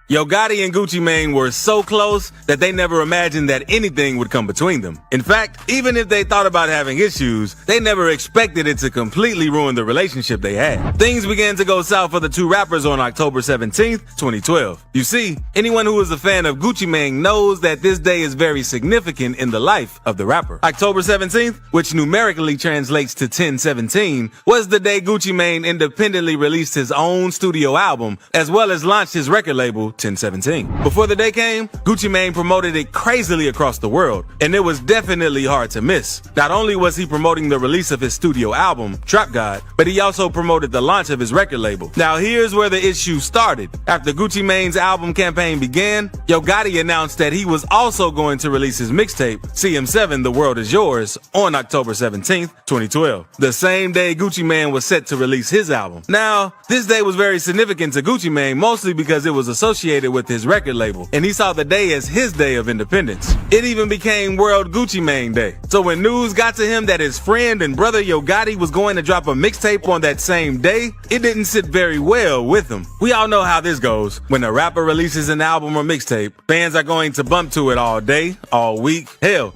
Yo Gotti and Gucci Mane were so close that they never imagined that anything would come between them. In fact, even if they thought about having issues, they never expected it to completely ruin the relationship they had. Things began to go south for the two rappers on October 17th, 2012. You see, anyone who is a fan of Gucci Mane knows that this day is very significant in the life of the rapper. October 17th, which numerically translates to 1017, was the day Gucci Mane independently released his own studio album, as well as launched his record label, 1017. Before the day came, Gucci Mane promoted it crazily across the world, and it was definitely hard to miss. Not only was he promoting the release of his studio album, Trap God, but he also promoted the launch of his record label. Now here's where the issue started. After Gucci Mane's album campaign began, Yo Gotti announced that he was also going to release his mixtape, CM7 The World Is Yours, on October 17th, 2012. The same day Gucci Mane was set to release his album. Now, this day was very significant to Gucci Mane, mostly because it was associated with his record label, and he saw the day as his day of independence. It even became World Gucci Mane Day. So when news got to him that his friend and brother Yo Gotti was going to drop a mixtape on that same day, it didn't sit very well with him. We all know how this goes. When a rapper releases an album or mixtape, fans are going to bump to it all day, all week, hell,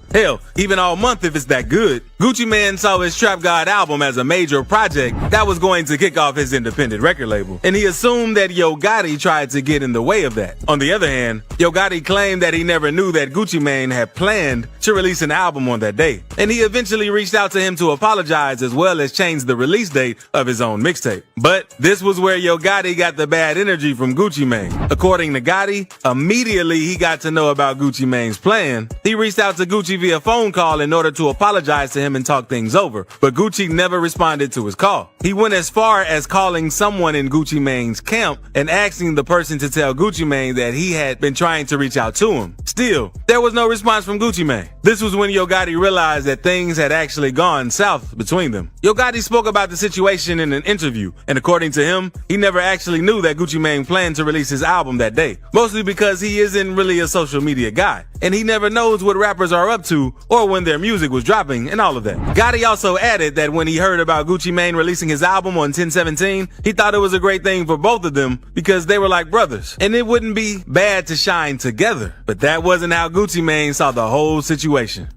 even all month if it's that good. Gucci Mane saw his Trap God album as a major project that was going to kick off his independent record label, and he assumed that Yo Gotti tried to get in the way of that. On the other hand, Yo Gotti claimed that he never knew that Gucci Mane had planned to release an album on that day, and he eventually reached out to him to apologize as well as change the release date of his own mixtape. But this was where Yo Gotti got the bad energy from Gucci Mane. According to Gotti, immediately he got to know about Gucci Mane's plan, he reached out to Gucci via phone call in order to apologize to him him and talk things over, but Gucci never responded to his call. He went as far as calling someone in Gucci Mane's camp and asking the person to tell Gucci Mane that he had been trying to reach out to him. Still, there was no response from Gucci Mane. This was when Yo Gotti realized that things had actually gone south between them. Yo Gotti spoke about the situation in an interview, and according to him, he never actually knew that Gucci Mane planned to release his album that day, mostly because he isn't really a social media guy, and he never knows what rappers are up to or when their music was dropping and all of that. Gotti also added that when he heard about Gucci Mane releasing his album on 10/17, he thought it was a great thing for both of them because they were like brothers, and it wouldn't be bad to shine together. But that wasn't how Gucci Mane saw the whole situation.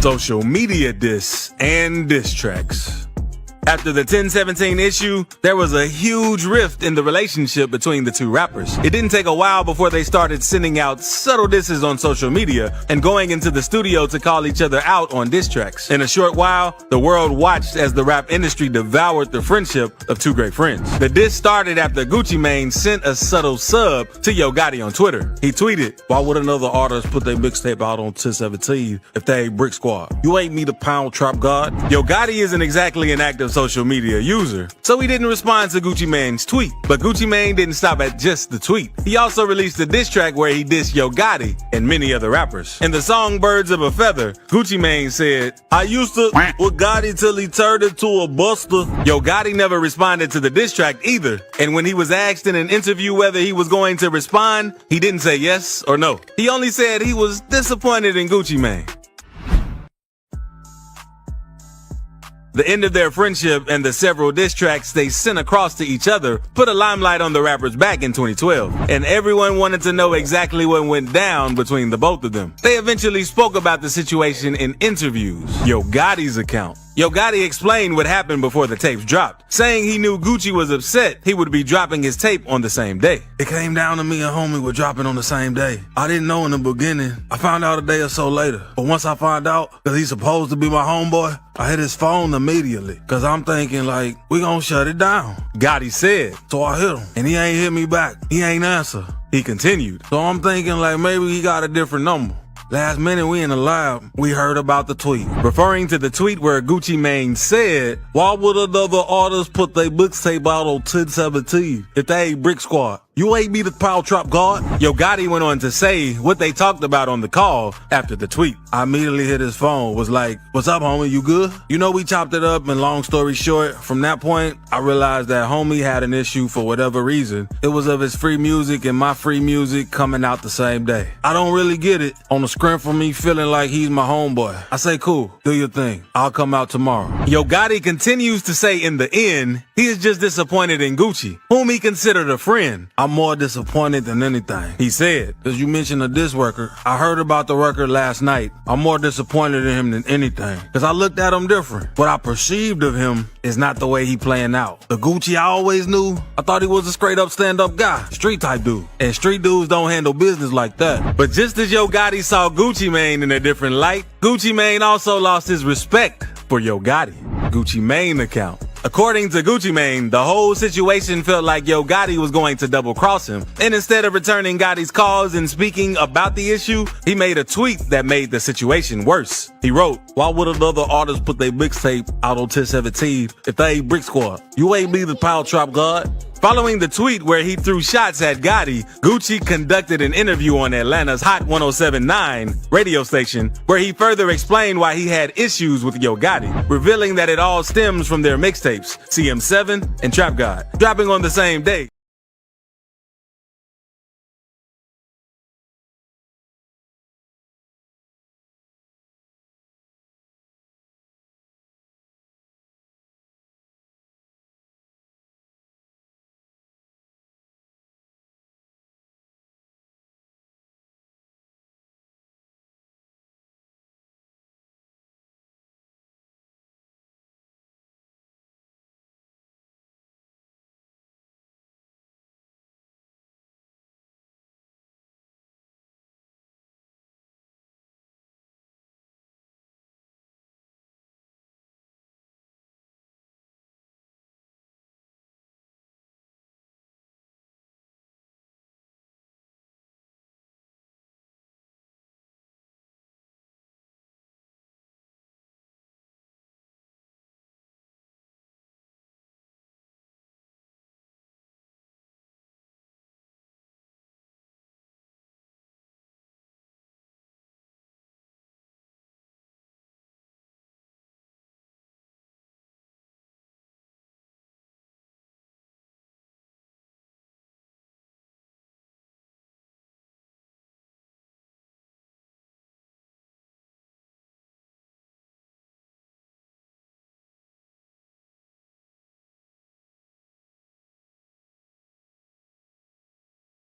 Social media diss and diss tracks. After the 10/17 issue, there was a huge rift in the relationship between the two rappers. It didn't take a while before they started sending out subtle disses on social media and going into the studio to call each other out on diss tracks. In a short while, the world watched as the rap industry devoured the friendship of two great friends. The diss started after Gucci Mane sent a subtle sub to Yo Gotti on Twitter. He tweeted, "Why would another artist put their mixtape out on 10/17 if they ain't Brick Squad? You ain't me the pound trap god." Yo Gotti isn't exactly an active social media user, so he didn't respond to Gucci Mane's tweet. But Gucci Mane didn't stop at just the tweet. He also released a diss track where he dissed Yo Gotti and many other rappers. In the song Birds of a Feather, Gucci Mane said, "I used to with Gotti till he turned into a buster." Yo Gotti never responded to the diss track either, and when he was asked in an interview whether he was going to respond, he didn't say yes or no. He only said he was disappointed in Gucci Mane. The end of their friendship and the several diss tracks they sent across to each other put a limelight on the rappers back in 2012, and everyone wanted to know exactly what went down between the both of them. They eventually spoke about the situation in interviews. Yo Gotti's account. Yo Gotti explained what happened before the tapes dropped, saying he knew Gucci was upset he would be dropping his tape on the same day. "It came down to me and homie were dropping on the same day. I didn't know in the beginning. I found out a day or so later. But once I found out, cause he's supposed to be my homeboy, I hit his phone immediately. Cause I'm thinking like, we gonna shut it down." Gotti said, "So I hit him and he ain't hit me back. He ain't answer." He continued, "So I'm thinking like maybe he got a different number. Last minute we in the lab, we heard about the tweet," referring to the tweet where Gucci Mane said, "Why would another artist put their mixtape out on 10/17 if they ain't Brick Squad? You ain't me the power trap god." Yo Gotti went on to say what they talked about on the call after the tweet. "I immediately hit his phone, was like, 'What's up, homie, you good?' You know, we chopped it up, and long story short, from that point, I realized that homie had an issue for whatever reason. It was of his free music and my free music coming out the same day. I don't really get it on the screen for me feeling like he's my homeboy. I say, cool, do your thing. I'll come out tomorrow." Yo Gotti continues to say in the end, he is just disappointed in Gucci, whom he considered a friend. "I'm more disappointed than anything." He said, "Cause you mentioned a diss record. I heard about the record last night. I'm more disappointed in him than anything. Cause I looked at him different. What I perceived of him is not the way he playing out. The Gucci I always knew, I thought he was a straight up stand up guy. Street type dude. And street dudes don't handle business like that." But just as Yo Gotti saw Gucci Mane in a different light, Gucci Mane also lost his respect for Yo Gotti. Gucci Mane account. According to Gucci Mane, the whole situation felt like Yo Gotti was going to double cross him, and instead of returning Gotti's calls and speaking about the issue, he made a tweet that made the situation worse. He wrote, "Why would another artist put their mixtape out on 10/17 if they ain't Brick Squad? You ain't me the power trap god." Following the tweet where he threw shots at Gotti, Gucci conducted an interview on Atlanta's Hot 107.9 radio station where he further explained why he had issues with Yo Gotti, revealing that it all stems from their mixtapes, CM7 and Trap God, dropping on the same day.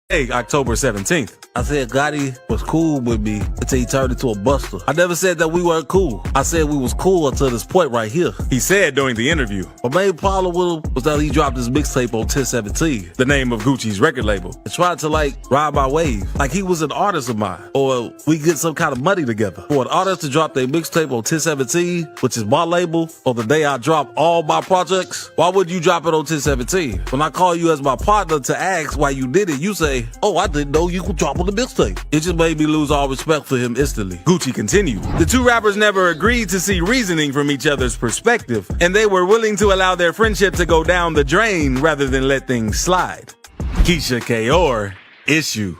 Hey, October 17th. I said Gotti was cool with me until he turned into a buster. I never said that we weren't cool. I said we was cool until this point right here. He said during the interview. My main problem with him was that he dropped his mixtape on 1017, the name of Gucci's record label, and tried to ride my wave, like he was an artist of mine, or we get some kind of money together. For an artist to drop their mixtape on 1017, which is my label, on the day I drop all my projects, why would you drop it on 1017? When I call you as my partner to ask why you did it, you say, "Oh, I didn't know you could drop on the mixtape." It just made me lose all respect for him instantly. Gucci continued. The two rappers never agreed to see reasoning from each other's perspective, and they were willing to allow their friendship to go down the drain rather than let things slide. Keisha Kaur issue.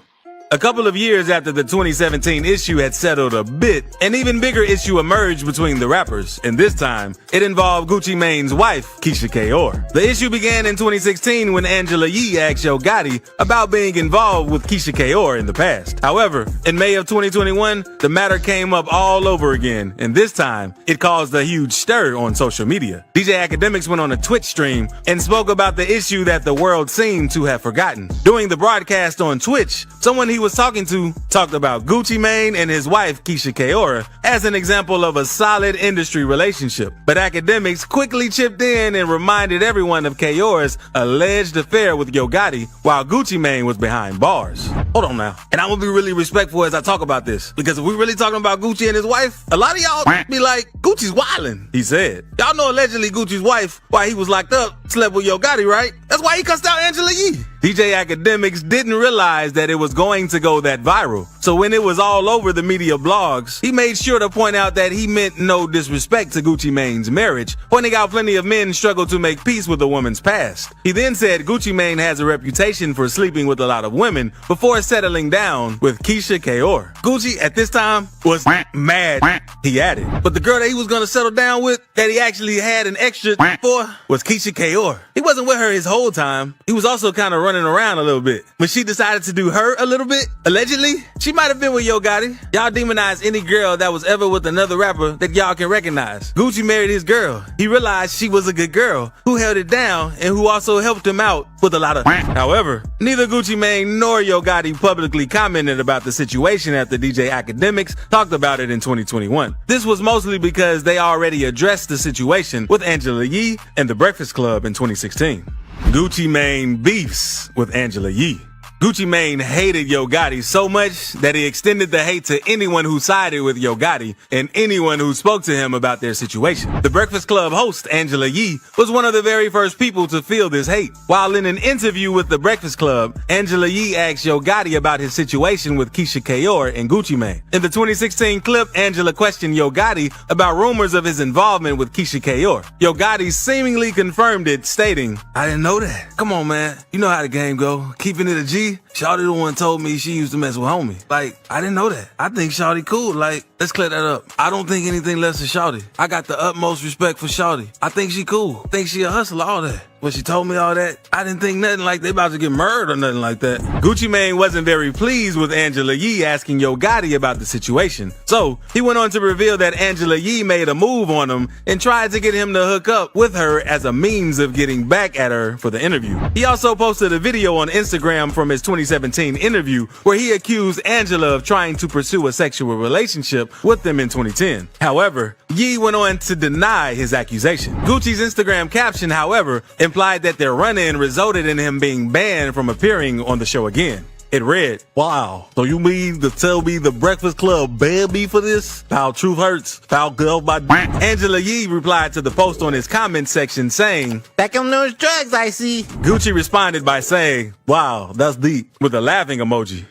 A couple of years after the 2017 issue had settled a bit, an even bigger issue emerged between the rappers, and this time, it involved Gucci Mane's wife, Keisha Kaur. The issue began in 2016 when Angela Yee asked Yo Gotti about being involved with Keisha Kaur in the past. However, in May of 2021, the matter came up all over again, and this time, it caused a huge stir on social media. DJ Academics went on a Twitch stream and spoke about the issue that the world seemed to have forgotten. During the broadcast on Twitch, someone he was talking to talked about Gucci Mane and his wife Keisha Kaur as an example of a solid industry relationship. But Academics quickly chipped in and reminded everyone of Kaur's alleged affair with Yo Gotti while Gucci Mane was behind bars. Hold on now. And I'm gonna be really respectful as I talk about this, because if we really talking about Gucci and his wife, a lot of y'all be like, Gucci's wildin'. He said. Y'all know allegedly Gucci's wife, while he was locked up, slept with Yo Gotti, right? That's why he cussed out Angela Yee. DJ Academics didn't realize that it was going to go that viral. So when it was all over the media blogs, he made sure to point out that he meant no disrespect to Gucci Mane's marriage, pointing out plenty of men struggle to make peace with a woman's past. He then said Gucci Mane has a reputation for sleeping with a lot of women before settling down with Keisha Kaur. Gucci at this time was mad, he added. But the girl that he was gonna settle down with, that he actually had an extra for, was Keisha Kaur. He wasn't with her his whole time. He was also kind of running around a little bit. When she decided to do her a little bit, allegedly, she might have been with Yo Gotti. Y'all demonize any girl that was ever with another rapper that y'all can recognize. Gucci married his girl. He realized she was a good girl who held it down and who also helped him out with a lot of. However, neither Gucci Mane nor Yo Gotti publicly commented about the situation after DJ Academics talked about it in 2021. This was mostly because they already addressed the situation with Angela Yee and The Breakfast Club in 2016. Gucci Mane beefs with Angela Yee. Gucci Mane hated Yo Gotti so much that he extended the hate to anyone who sided with Yo Gotti and anyone who spoke to him about their situation. The Breakfast Club host, Angela Yee, was one of the very first people to feel this hate. While in an interview with The Breakfast Club, Angela Yee asked Yo Gotti about his situation with Keisha Kaur and Gucci Mane. In the 2016 clip, Angela questioned Yo Gotti about rumors of his involvement with Keisha Kaur. Yo Gotti seemingly confirmed it, stating, "I didn't know that. Come on, man. You know how the game go. Keeping it a G. Shawty the one told me she used to mess with homie. Like, I didn't know that. I think Shawty cool. Like, let's clear that up. I don't think anything less of Shawty. I got the utmost respect for Shawty. I think she cool. Think she a hustler, all that. When she told me all that, I didn't think nothing like they about to get murdered or nothing like that." Gucci Mane wasn't very pleased with Angela Yee asking Yo Gotti about the situation. So, he went on to reveal that Angela Yee made a move on him and tried to get him to hook up with her as a means of getting back at her for the interview. He also posted a video on Instagram from his 2017 interview where he accused Angela of trying to pursue a sexual relationship with them in 2010. However, Yee went on to deny his accusation. Gucci's Instagram caption, however, implied that their run-in resulted in him being banned from appearing on the show again. It read, "Wow, so you mean to tell me The Breakfast Club banned me for this? Foul truth hurts. Foul girl by." Angela Yee replied to the post on his comment section saying, "Back on those drugs, I see." Gucci responded by saying, "Wow, that's deep," with a laughing emoji.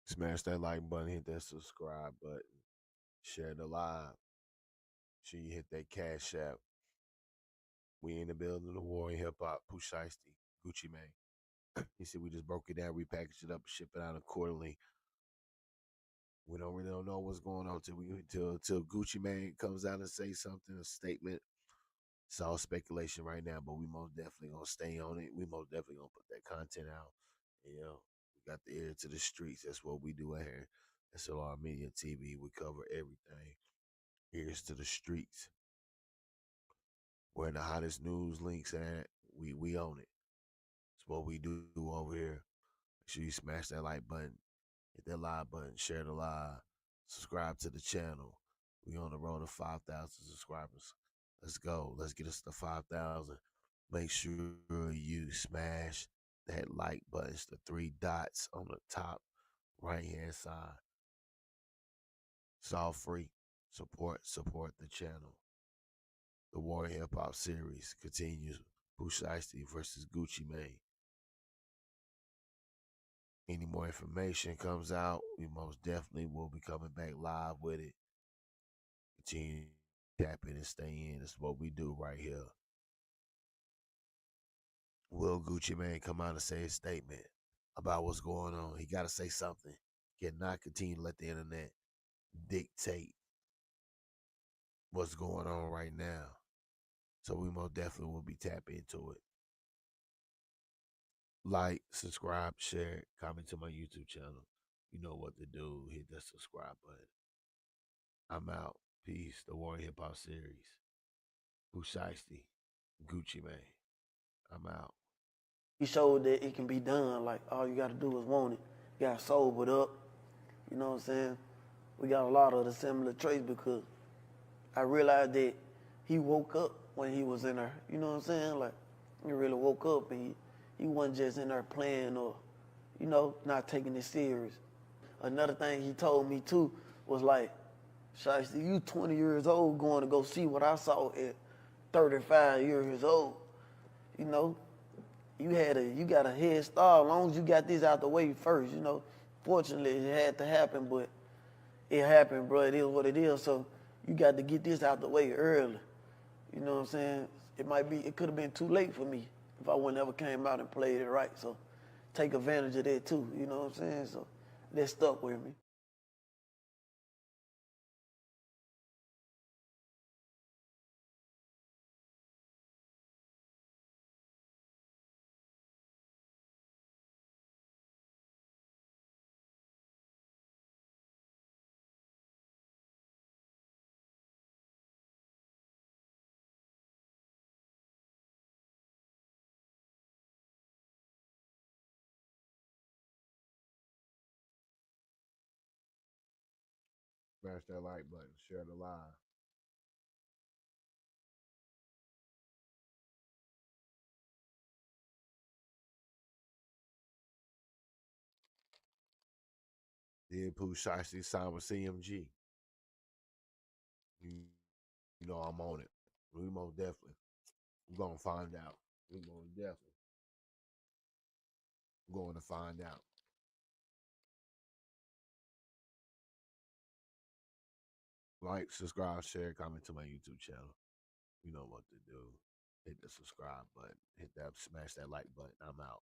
Smash that like button, hit that subscribe button, share the live. Sure you hit that cash app. We in the building of the war in hip hop. Pooh, Shiesty, Gucci Mane. He said we just broke it down, repackaged it up, ship it out accordingly. We don't really don't know what's going on till Gucci Mane comes out and say something, a statement, It's all speculation right now, but we most definitely gonna stay on it. We most definitely gonna put that content out. You know, we got the ear to the streets. That's what we do out here. S.L.R Media TV. We cover everything. Ears to the streets. Where the hottest news links at, we own it. It's what we do over here. Make sure you smash that like button, hit that live button, share the live, subscribe to the channel. We on the road to 5,000 subscribers. Let's go. Let's get us to 5,000. Make sure you smash that like button. It's the 3 dots on the top right hand side. It's all free. Support the channel. The War Hip Hop series continues. Pooh Shiesty versus Gucci Mane. Any more information comes out, we most definitely will be coming back live with it. Continue to tap in and stay in. That's what we do right here. Will Gucci Mane come out and say a statement about what's going on? He got to say something. Cannot continue to let the internet dictate what's going on right now. So we most definitely will be tapping into it. Like, subscribe, share, comment to my YouTube channel. You know what to do. Hit that subscribe button. I'm out. Peace. The War Hip Hop series. Pooh Shiesty, Gucci Mane. I'm out. He showed that it can be done. Like, all you got to do is want it. You got sobered up. You know what I'm saying? We got a lot of the similar traits because I realized that he woke up when he was in there. You know what I'm saying? Like, he really woke up and he wasn't just in there playing or, you know, not taking it serious. Another thing he told me too was like, Shiesty, you 20 years old going to go see what I saw at 35 years old. You know, you got a head start as long as you got this out the way first, you know. Fortunately, it had to happen, but it happened, bro. It is what it is. So you got to get this out the way early. You know what I'm saying? It could have been too late for me if I wouldn't ever came out and played it right. So take advantage of that too. You know what I'm saying? So that stuck with me. Smash that like button. Share the live. Then Pooh Shiesty signed with CMG. You know I'm on it. We most definitely. We're going to find out. We're going to definitely. Going to find out. Like, subscribe, share, comment to my YouTube channel. You know what to do. Hit the subscribe button. Smash that like button. I'm out.